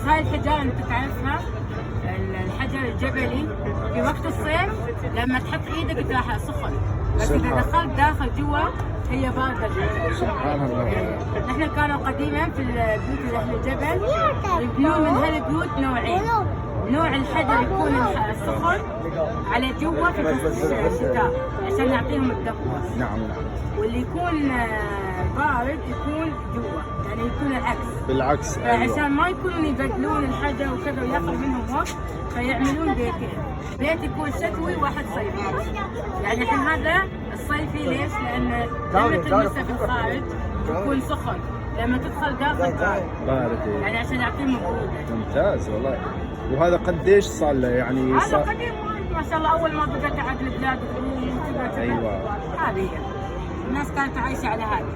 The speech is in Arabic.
بس هاي الحجارة انت تعرفها، الحجر الجبلي في وقت الصيف لما تحط ايدك راح سخن، بس اذا دخلت داخل جوا هي باردة. سبحان الله. نحن كانوا قديما في البيوت اللي اهل الجبل يبنون من هالبيوت نوعين، نوع الحجر يكون السخن على جوا في الشتاء عشان يعطيهم الدفء. نعم نعم. واللي يكون بارد يكون جوا، يعني يكون العكس. بالعكس. عشان ما يكونون يبدلون الحجر وكذا وياخذ منهم وقت، فيعملون بيتين، بيت يكون شتوي وواحد صيفي. يعني الحين هذا الصيفي ليش؟ لان لما تلمسه في الخارج يكون سخن، لما تدخل داخل بارد. يعني عشان يعطيهم برودة. ممتاز والله. وهذا قديش صار له يعني؟ هذا قديم ما شاء الله، اول ما بدات عاد البلاد الروم وكذا. ايوه. هذه الناس كانت عايشه على هذا.